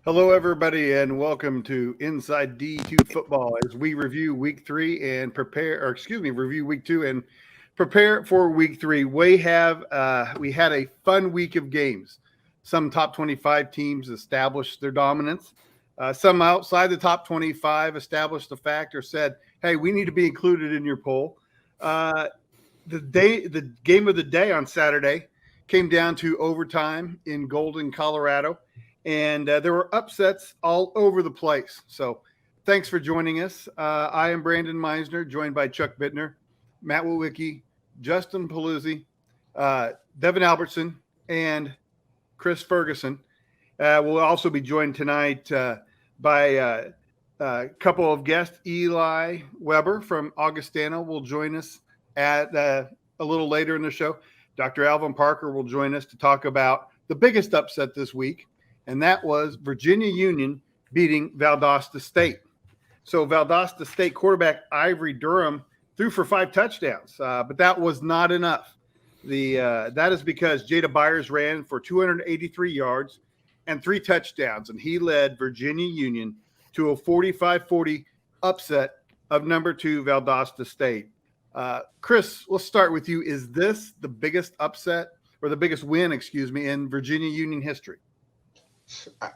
Hello, everybody, and welcome to Inside D2Football as we review week three and review week two and prepare for week three. We had a fun week of games. Some top 25 teams established their dominance. Some outside the top 25 established the fact or said, "Hey, we need to be included in your poll." Uh, the game of the day on Saturday came down to overtime in Golden, Colorado, and there were upsets all over the place. So, thanks for joining us. I am Brandon Meisner, joined by Chuck Bittner, Matt Wawicki, Justin Paluzzi, Devin Albertson, and Chris Ferguson. We'll also be joined tonight by a couple of guests. Eli Weber from Augustana will join us at a little later in the show. Dr. Alvin Parker will join us to talk about the biggest upset this week, and that was Virginia Union beating Valdosta State. So Valdosta State quarterback Ivory Durham threw for 5 touchdowns, but that was not enough. That is because Jada Byers ran for 283 yards and 3 touchdowns, and he led Virginia Union to a 45-40 upset of number 2 Valdosta State. Chris, let's start with you. Is this the biggest upset or the biggest win, in Virginia Union history?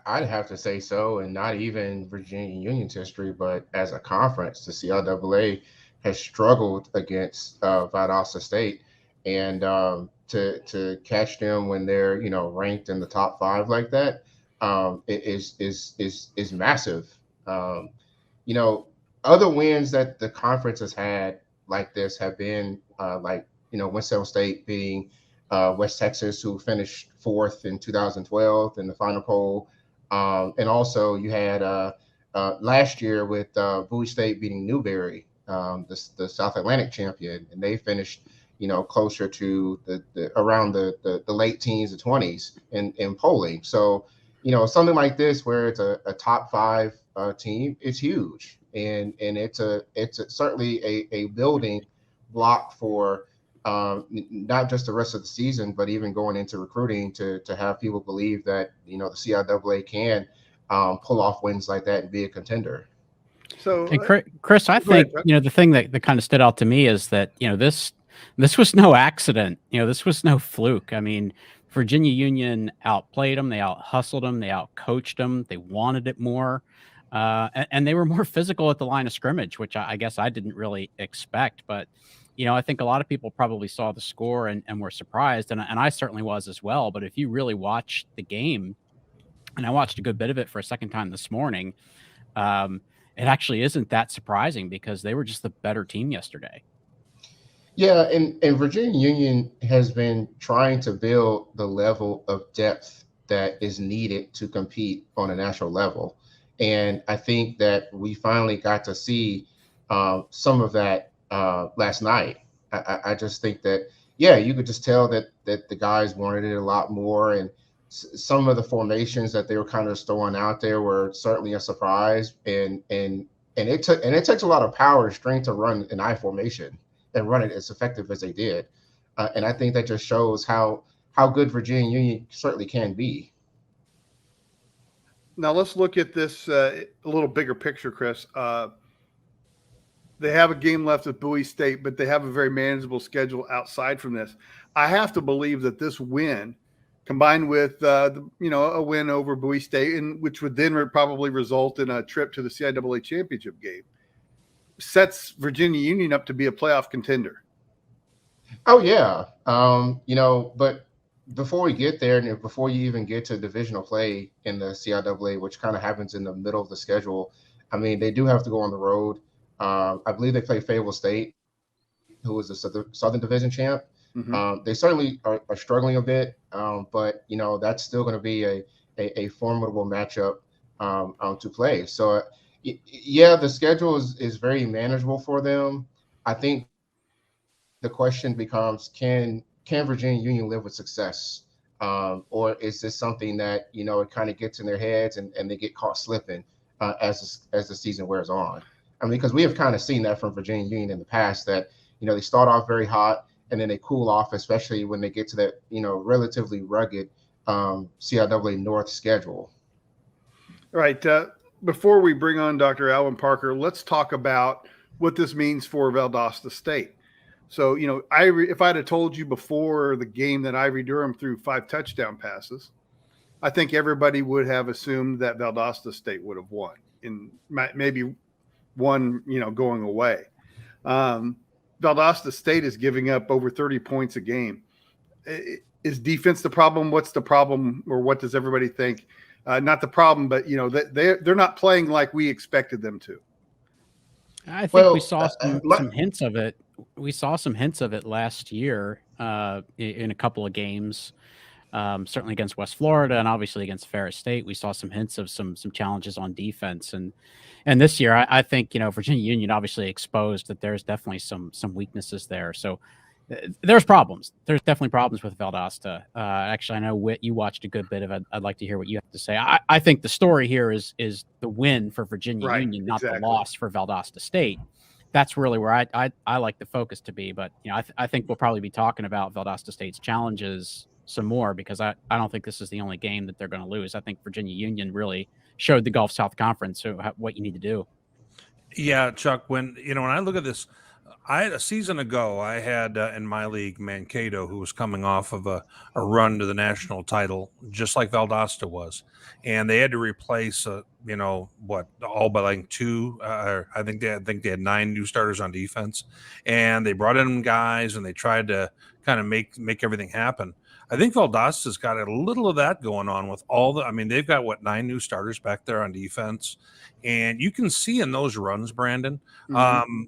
I'd have to say so, and not even Virginia Union's history, but as a conference, the CLAA has struggled against Valdosta State, and to catch them when they're ranked in the top 5 like that is massive. Um, you know, Other wins that the conference has had like this have been like Winston State being West Texas, who finished 4th in 2012 in the Final Four, and also you had last year with Bowie State beating Newberry, the South Atlantic champion, and they finished closer to the around the late teens and 20s in polling. So something like this where it's a top 5 team, it's huge, and certainly a building block for not just the rest of the season, but even going into recruiting to have people believe that the CIAA can pull off wins like that and be a contender. So, And Chris, I go ahead, think Chuck. the thing that kind of stood out to me is that this was no accident. This was no fluke. I mean, Virginia Union outplayed them, they out hustled them, they out coached them, they wanted it more, and they were more physical at the line of scrimmage, which I guess I didn't really expect. But I think a lot of people probably saw the score and were surprised, and I certainly was as well. But if you really watch the game, and I watched a good bit of it for a second time this morning, um, it actually isn't that surprising because they were just the better team yesterday. Yeah, and Virginia Union has been trying to build the level of depth that is needed to compete on a national level. And I think that we finally got to see some of that last night. I just think that, yeah, you could just tell that the guys wanted it a lot more. And some of the formations that they were kind of throwing out there were certainly a surprise. And it takes a lot of power and strength to run an I formation and run it as effective as they did. And I think that just shows how good Virginia Union certainly can be. Now let's look at this a little bigger picture, Chris. They have a game left at Bowie State, but they have a very manageable schedule outside from this. I have to believe that this win, combined with a win over Bowie State, and which would then probably result in a trip to the CIAA championship game, sets Virginia Union up to be a playoff contender. Oh yeah, but before we get there, and before you even get to divisional play in the CIAA, which kind of happens in the middle of the schedule, I mean they do have to go on the road. I believe they play Fayetteville State, who is the Southern Division champ. They certainly are struggling a bit, but that's still going to be a formidable matchup to play. So yeah, the schedule is very manageable for them. I think the question becomes, can Virginia Union live with success? Or is this something that, it kind of gets in their heads and they get caught slipping as the season wears on? I mean, because we have kind of seen that from Virginia Union in the past that, they start off very hot and then they cool off, especially when they get to that, relatively rugged CIAA North schedule. All right. Before we bring on Dr. Alvin Parker, let's talk about what this means for Valdosta State. So, if I'd have told you before the game that Ivory Durham threw 5 touchdown passes, I think everybody would have assumed that Valdosta State would have won, and maybe one, going away. Valdosta State is giving up over 30 points a game. Is defense the problem? What's the problem, or what does everybody think? Not the problem, but they're not playing like we expected them to. I think we saw some hints of it. We saw some hints of it last year in a couple of games. Certainly against West Florida and obviously against Ferris State, we saw some hints of some challenges on defense. And this year, I think Virginia Union obviously exposed that there's definitely some weaknesses there. So there's problems. There's definitely problems with Valdosta. Actually, I know Whit, you watched a good bit of it. I'd like to hear what you have to say. I think the story here is the win for Virginia Union, not the loss for Valdosta State. That's really where I like the focus to be. But I think we'll probably be talking about Valdosta State's challenges some more, because I don't think this is the only game that they're going to lose. I think Virginia Union really showed the Gulf South Conference what you need to do. Yeah, Chuck, when I look at this, a season ago, I had in my league Mankato, who was coming off of a run to the national title, just like Valdosta was, and they had to replace all but like 2. I think they had 9 new starters on defense, and they brought in guys and they tried to kind of make everything happen. I think Valdosta's got a little of that going on with they've got 9 new starters back there on defense, and you can see in those runs, Brandon. Mm-hmm.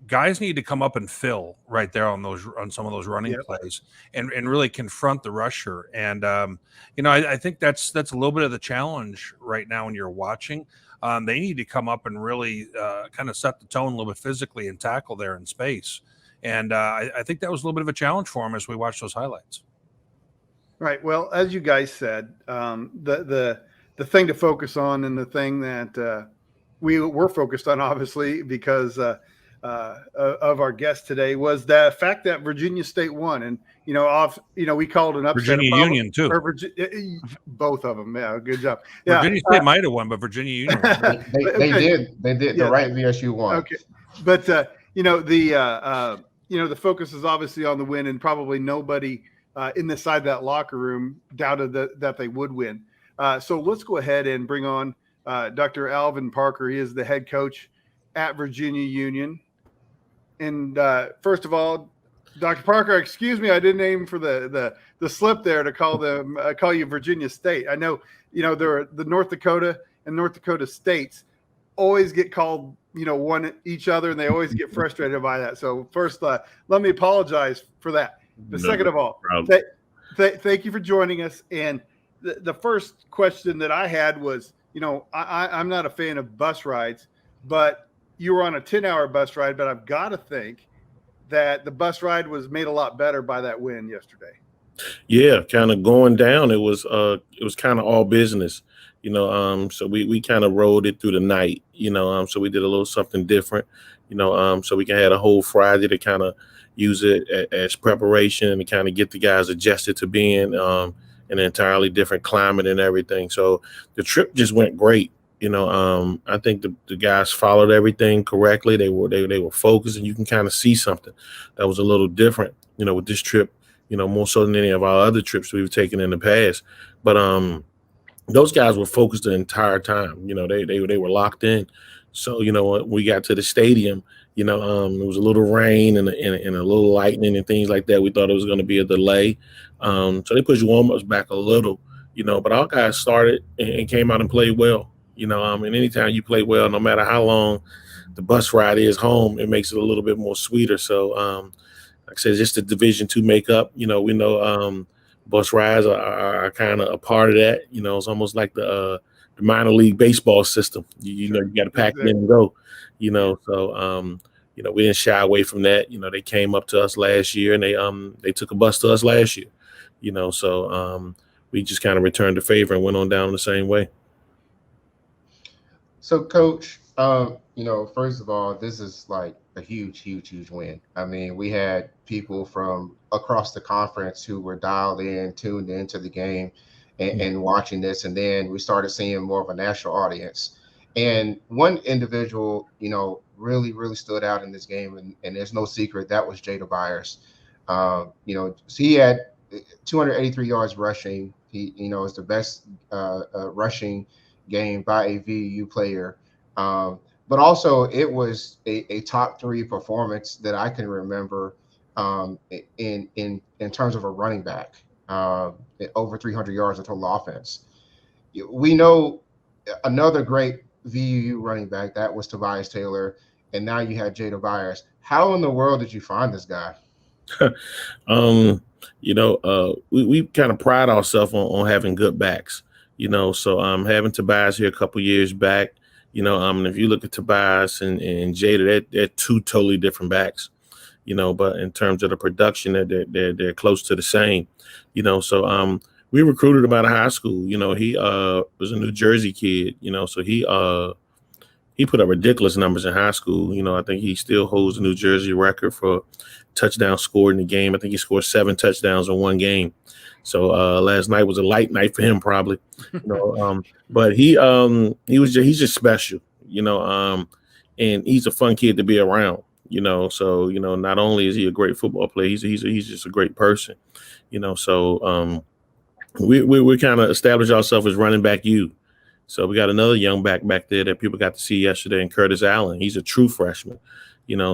Guys need to come up and fill right there on some of those running plays and really confront the rusher. And, I think that's a little bit of the challenge right now when you're watching. They need to come up and really kind of set the tone a little bit physically and tackle there in space. And I think that was a little bit of a challenge for him as we watched those highlights. Right. Well, as you guys said, the thing to focus on, and the thing that we were focused on, obviously, because of our guest today, was the fact that Virginia State won. And, we called an upset. Virginia Union, too. Both of them. Yeah, good job. Yeah. Virginia State might have won, but Virginia Union. They did. Yeah. The right VSU won. Okay. But, the focus is obviously on the win, and probably nobody in the side of that locker room doubted that they would win. So let's go ahead and bring on Dr. Alvin Parker. He is the head coach at Virginia Union. And first of all, Dr. Parker, excuse me, I didn't aim for the slip there to call you Virginia State. I know, the North Dakota and North Dakota states always get called, one each other, and they always get frustrated by that. So first, let me apologize for that. But second of all, thank you for joining us. And the first question that I had was, I'm not a fan of bus rides, but you were on a 10-hour bus ride. But I've got to think that the bus ride was made a lot better by that win yesterday. Yeah, kind of going down. It was kind of all business, so we kind of rode it through the night, so we did a little something different, so we can have a whole Friday to kind of use it as preparation and to kind of get the guys adjusted to being in an entirely different climate and everything. So the trip just went great. I think the guys followed everything correctly. They were focused, and you can kind of see something that was a little different, with this trip, more so than any of our other trips we've taken in the past. But those guys were focused the entire time. They were locked in. So, when we got to the stadium, it was a little rain and a little lightning and things like that. We thought it was going to be a delay. So they pushed warm-ups back a little, but our guys started and came out and played well. And anytime you play well, no matter how long the bus ride is home, it makes it a little bit more sweeter. So, like I said, just the Division II makeup, we know bus rides are kind of a part of that. It's almost like the minor league baseball system. You got to pack it in and go, so, we didn't shy away from that. They came up to us last year, and they took a bus to us last year, so we just kind of returned the favor and went on down the same way. So, Coach, first of all, this is like a huge, huge, huge win. I mean, we had people from across the conference who were dialed in, tuned into the game. and watching this, and then we started seeing more of a national audience. And one individual, really, really stood out in this game, and there's no secret that was Jada Byers. So he had 283 yards rushing. He, is the best rushing game by a VU player. But also, it was a top 3 performance that I can remember in terms of a running back. Over 300 yards of total offense. We know another great VU running back, that was Tobias Taylor, and now you had Jada Byers. How in the world did you find this guy? We kind of pride ourselves on having good backs, so having Tobias here a couple years back, if you look at Tobias and Jada, they're 2 totally different backs, but in terms of the production, they're close to the same, so we recruited him out of high school. He was a New Jersey kid, so he put up ridiculous numbers in high school. I think he still holds the New Jersey record for touchdowns scored in the game. I think he scored 7 touchdowns in one game. So last night was a light night for him, probably. But he's just special, and he's a fun kid to be around. So not only is he a great football player, he's just a great person. So we kind of established ourselves as running back U. So we got another young back there that people got to see yesterday, and Curtis Allen. He's a true freshman,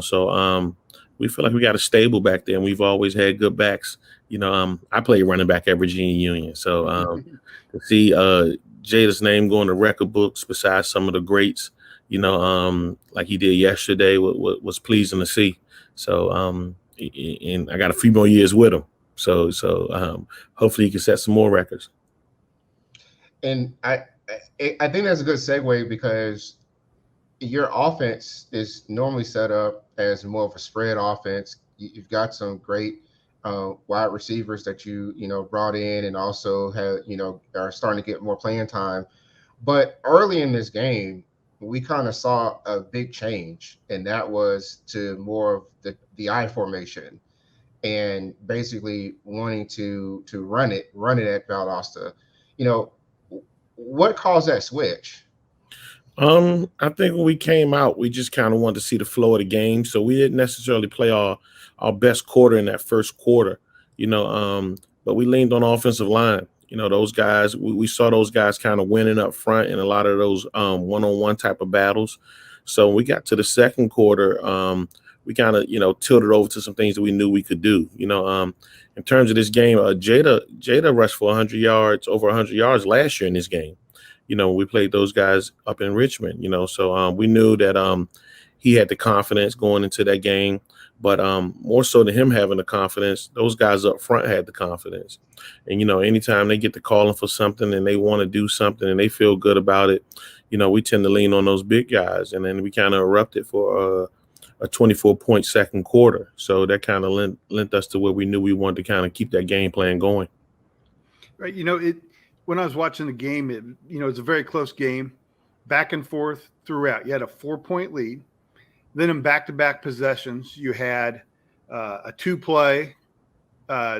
So we feel like we got a stable back there, and we've always had good backs. I played running back at Virginia Union, so to see Jada's name go in the record books besides some of the greats, like he did yesterday, was pleasing to see. So and I got a few more years with him, so hopefully he can set some more records. And I think that's a good segue, because your offense is normally set up as more of a spread offense. You've got some great wide receivers that you brought in, and also have are starting to get more playing time. But early in this game, we kind of saw a big change, and that was to more of the I formation, and basically wanting to run it at Valdosta. What caused that switch? I think when we came out, we just kind of wanted to see the flow of the game. So we didn't necessarily play our best quarter in that first quarter, but we leaned on offensive line. Those guys, we saw those guys kind of winning up front in a lot of those one-on-one type of battles. So when we got to the second quarter, we kind of, tilted over to some things that we knew we could do. In terms of this game, Jada rushed for 100 yards, over 100 yards last year in this game. We played those guys up in Richmond, so we knew that he had the confidence going into that game. But more so than him having the confidence, those guys up front had the confidence. And, anytime they get to calling for something and they want to do something and they feel good about it, we tend to lean on those big guys. And then we kind of erupted for a 24-point second quarter. So that kind of lent us to where we knew we wanted to kind of keep that game plan going. Right. When I was watching the game, it's a very close game, back and forth throughout. You had a 4-point lead. Then in back-to-back possessions, you had a 2-play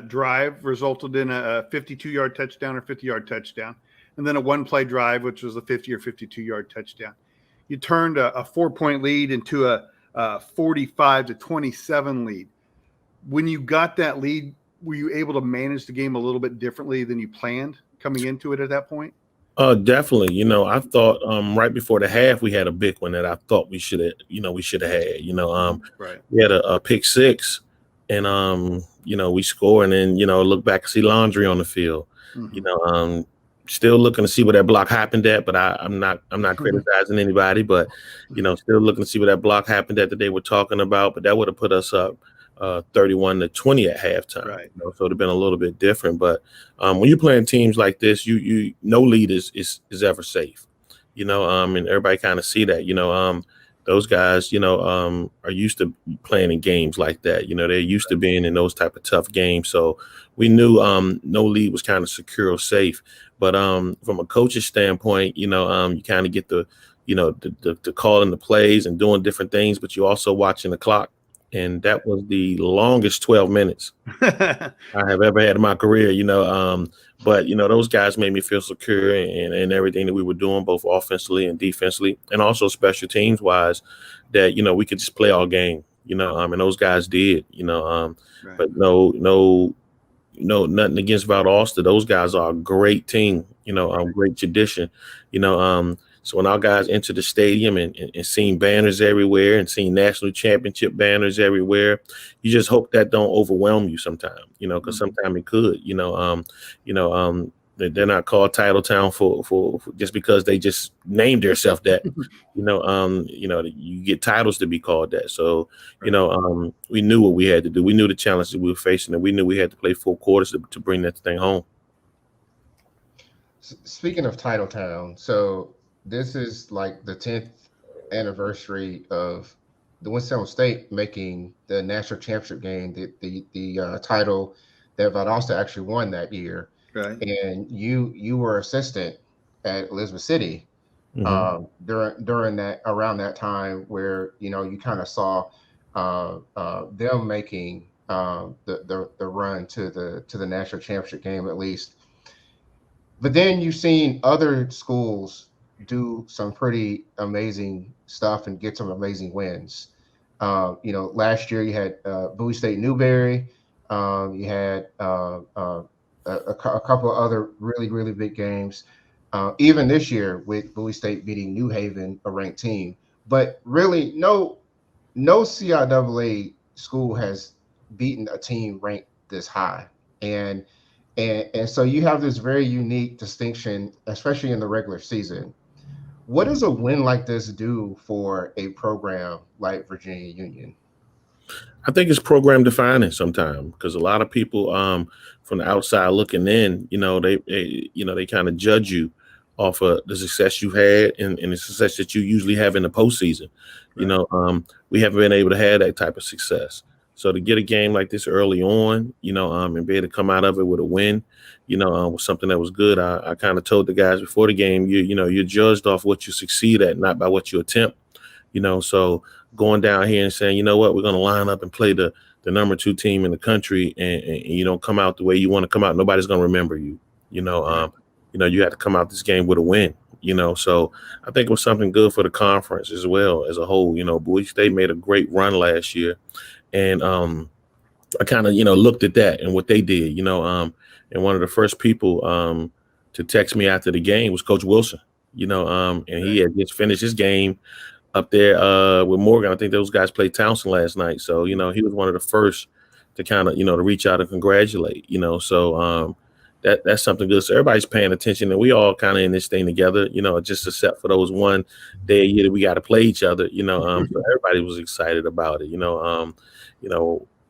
drive resulted in a 52-yard touchdown or 50-yard touchdown, and then a 1-play drive, which was a 50 or 52-yard touchdown. You turned a 4-point lead into a 45-27 lead. When you got that lead, were you able to manage the game a little bit differently than you planned coming into it at that point? Definitely. I thought right before the half we had a big one that I thought we should have had. Right. We had a pick six, and we score, and then look back and see Laundry on the field. Mm-hmm. Still looking to see where that block happened at, but I'm not criticizing anybody, but still looking to see where that block happened at that they were talking about. But that would have put us up 31-20 at halftime. Right. So it'd have been a little bit different. But when you're playing teams like this, you no lead is ever safe. And everybody kind of see that. Those guys, are used to playing in games like that. They're used to being in those type of tough games. So we knew no lead was kind of secure or safe. But from a coach's standpoint, you kind of get the calling the plays and doing different things, but you're also watching the clock. and that was the longest 12 minutes I have ever had in my career. But those guys made me feel secure and everything that we were doing, both offensively and defensively, and also special teams wise, that we could just play all game. And those guys did. Right. But nothing against Valdosta. Those guys are a great team. Great tradition. So when our guys enter the stadium and seeing banners everywhere and seeing national championship banners everywhere, you just hope that don't overwhelm you sometime, because sometimes it could, they're not called Title Town for just because they just named themselves that, you get titles to be called that. So, we knew what we had to do. We knew the challenge that we were facing, and we knew we had to play 4 quarters to bring that thing home. Speaking of Title Town, so this is like the 10th anniversary of the Winston-Salem State making the national championship game, the title that Valdosta actually won that year. Right. And you were assistant at Elizabeth City during that, around that time, where you kind of saw them making the run to the national championship game at least. But then you've seen other schools do some pretty amazing stuff and get some amazing wins. Last year you had Bowie State Newberry. You had a couple of other really, really big games. Even this year with Bowie State beating New Haven, a ranked team. But really, no CIAA school has beaten a team ranked this high. And so you have this very unique distinction, especially in the regular season. What does a win like this do for a program like Virginia Union? I think it's program defining sometimes, because a lot of people from the outside looking in, they kind of judge you off of the success you've had and the success that you usually have in the postseason. Right. We haven't been able to have that type of success. So to get a game like this early on, and be able to come out of it with a win, was something that was good. I kind of told the guys before the game, you're judged off what you succeed at, not by what you attempt. So going down here and saying, you know what, we're going to line up and play the number 2 team in the country, and you don't come out the way you want to come out, nobody's going to remember you. You had to come out this game with a win. So I think it was something good for the conference as well as a whole. Bowie State made a great run last year. And I kind of, looked at that and what they did, and one of the first people to text me after the game was Coach Wilson, and he had just finished his game up there with Morgan. I think those guys played Townsend last night. So, he was one of the first to kind of, to reach out and congratulate, so that's something good. So everybody's paying attention, and we all kind of in this thing together, just except for those one day a year that we got to play each other, so everybody was excited about it,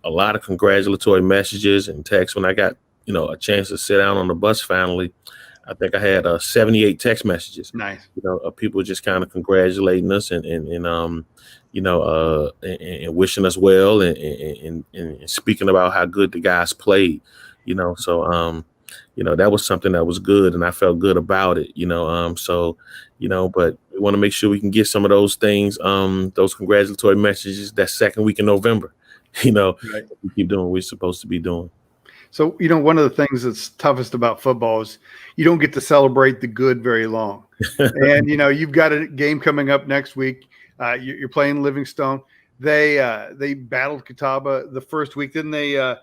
a lot of congratulatory messages and texts. When I got, a chance to sit down on the bus finally, I think I had 78 text messages. Nice. Of people just kind of congratulating us and wishing us well and speaking about how good the guys played, so that was something that was good, and I felt good about it, but we want to make sure we can get some of those things, those congratulatory messages that second week in November, Right. We keep doing what we're supposed to be doing. So, one of the things that's toughest about football is you don't get to celebrate the good very long. And, you've got a game coming up next week. You're playing Livingstone. They battled Catawba the first week. Then they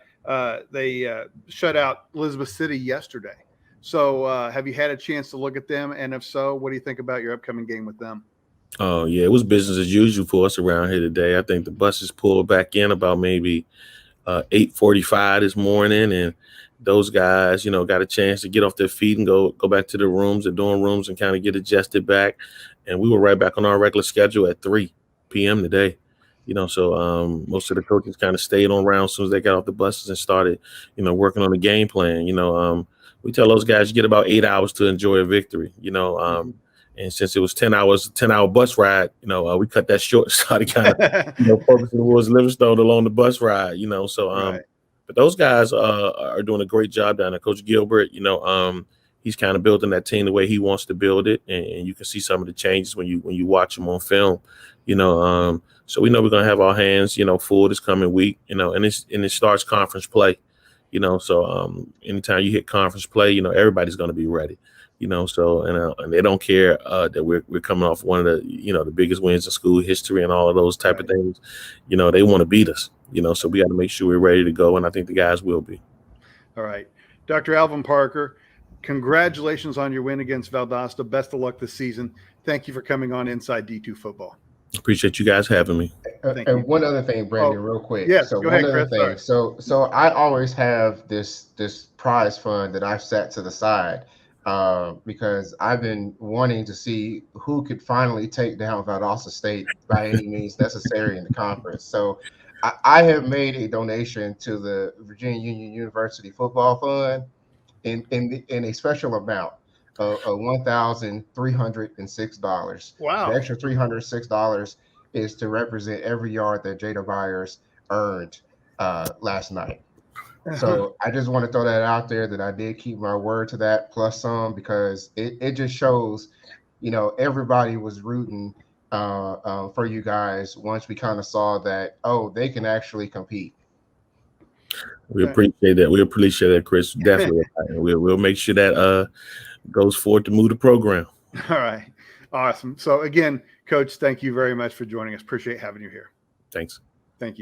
shut out Elizabeth City yesterday. So have you had a chance to look at them? And if so, what do you think about your upcoming game with them? Oh, yeah, it was business as usual for us around here today. I think the buses pulled back in about maybe 8:45 this morning, and those guys, got a chance to get off their feet and go back to their rooms, their dorm rooms, and kind of get adjusted back. And we were right back on our regular schedule at 3 p.m. today. So most of the coaches kind of stayed on around as soon as they got off the buses and started, working on the game plan. We tell those guys you get about 8 hours to enjoy a victory, and since it was 10-hour bus ride, we cut that short, started kind of, focusing towards Livingstone along the bus ride, so, Right. But those guys are doing a great job down there. Coach Gilbert, he's kind of building that team the way he wants to build it. And you can see some of the changes when you watch him on film, So we know we're gonna have our hands, full this coming week, and it starts conference play, So anytime you hit conference play, everybody's gonna be ready, and they don't care that we're coming off one of the the biggest wins in school history and all of those type of things. They want to beat us, so we got to make sure we're ready to go, and I think the guys will be. All right, Dr. Alvin Parker, congratulations on your win against Valdosta. Best of luck this season. Thank you for coming on Inside D2 Football. Appreciate you guys having me. And one other thing, Brandon, real quick. Yes, so go ahead, one other Chris. thing. So I always have this prize fund that I've set to the side because I've been wanting to see who could finally take down Valdosta State by any means necessary in the conference. So I have made a donation to the Virginia Union University Football Fund in a special amount of $1,306. Wow. The extra $306 is to represent every yard that Jada Byers earned last night. So I just want to throw that out there that I did keep my word to that plus some, because it just shows, everybody was rooting for you guys once we kind of saw that, they can actually compete. We appreciate that. We appreciate that, Chris. Definitely. We'll make sure that goes forward to move the program. All right. Awesome. So again, Coach, thank you very much for joining us. Appreciate having you here. Thanks. Thank you.